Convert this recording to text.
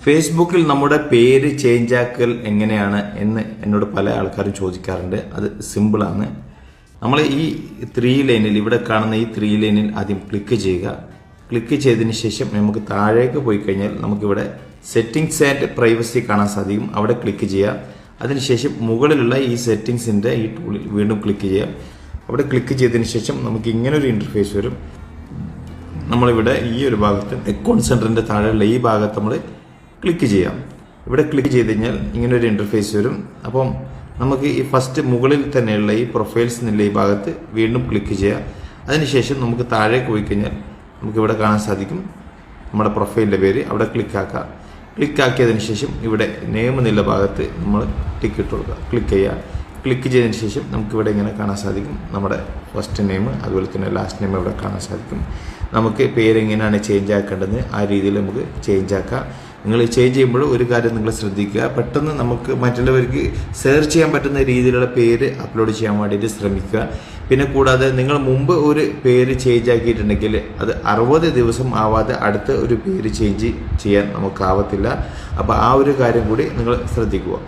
ഫേസ്ബുക്കിൽ നമ്മുടെ പേര് ചേഞ്ച് ആക്കൽ എങ്ങനെയാണ് എന്ന് എന്നോട് പല ആൾക്കാരും ചോദിക്കാറുണ്ട്. അത് സിമ്പിളാണ്. നമ്മൾ ഈ 3 ലൈനിൽ ഇവിടെ കാണുന്ന ഈ 3 ലൈനിൽ ആദ്യം ക്ലിക്ക് ചെയ്യുക. ക്ലിക്ക് ചെയ്തതിന് ശേഷം നമുക്ക് താഴേക്ക് പോയി കഴിഞ്ഞാൽ നമുക്കിവിടെ സെറ്റിംഗ്സ് ആൻഡ് പ്രൈവസി കാണാൻ സാധിക്കും. അവിടെ ക്ലിക്ക് ചെയ്യുക. അതിനുശേഷം മുകളിലുള്ള ഈ സെറ്റിംഗ്സിന്റെ ഈ ടൂളിൽ വീണ്ടും ക്ലിക്ക് ചെയ്യുക. അവിടെ ക്ലിക്ക് ചെയ്തതിന് ശേഷം നമുക്ക് ഇങ്ങനെ ഒരു ഇന്റർഫേസ് വരും. നമ്മളിവിടെ ഈ ഒരു ഭാഗത്ത് അക്കൗണ്ട് സെന്ററിന്റെ താഴെയുള്ള ഈ ഭാഗത്ത് നമ്മൾ ക്ലിക്ക് ചെയ്യാം. ഇവിടെ ക്ലിക്ക് ചെയ്ത് കഴിഞ്ഞാൽ ഇങ്ങനെ ഒരു ഇന്റർഫേസ് വരും. അപ്പം നമുക്ക് ഈ ഫസ്റ്റ് മുകളിൽ തന്നെയുള്ള ഈ പ്രൊഫൈൽസ് എന്നുള്ള ഈ ഭാഗത്ത് വീണ്ടും ക്ലിക്ക് ചെയ്യാം. അതിനുശേഷം നമുക്ക് താഴേക്ക് പോയി കഴിഞ്ഞാൽ നമുക്ക് ഇവിടെ കാണാൻ സാധിക്കും നമ്മുടെ പ്രൊഫൈലിൻ്റെ പേര്. അവിടെ ക്ലിക്കാക്കാം. ക്ലിക്കാക്കിയതിന് ശേഷം ഇവിടെ നെയിം എന്നുള്ള ഭാഗത്ത് നമ്മൾ ടിക്ക് ഇട്ട് കൊടുക്കുക. ക്ലിക്ക് ചെയ്യുക. ക്ലിക്ക് ചെയ്തതിന് ശേഷം നമുക്കിവിടെ ഇങ്ങനെ കാണാൻ സാധിക്കും നമ്മുടെ ഫസ്റ്റ് നെയിം, അതുപോലെ തന്നെ ലാസ്റ്റ് നെയിം ഇവിടെ കാണാൻ സാധിക്കും. നമുക്ക് പേര് എങ്ങനെയാണ് ചേഞ്ച് ആക്കേണ്ടത് ആ രീതിയിൽ നമുക്ക് ചേഞ്ച് ആക്കാം. നിങ്ങൾ ചേഞ്ച് ചെയ്യുമ്പോൾ ഒരു കാര്യം നിങ്ങൾ ശ്രദ്ധിക്കുക, പെട്ടെന്ന് നമുക്ക് മറ്റുള്ളവർക്ക് സെർച്ച് ചെയ്യാൻ പറ്റുന്ന രീതിയിലുള്ള പേര് അപ്ലോഡ് ചെയ്യാൻ വേണ്ടിയിട്ട് ശ്രമിക്കുക. പിന്നെ കൂടാതെ നിങ്ങൾ മുമ്പ് ഒരു പേര് ചേഞ്ച് ആക്കിയിട്ടുണ്ടെങ്കിൽ അത് 60 ദിവസം ആവാതെ അടുത്ത ഒരു പേര് ചേഞ്ച് ചെയ്യാൻ നമുക്കാവത്തില്ല. അപ്പോൾ ആ ഒരു കാര്യം കൂടി നിങ്ങൾ ശ്രദ്ധിക്കുക.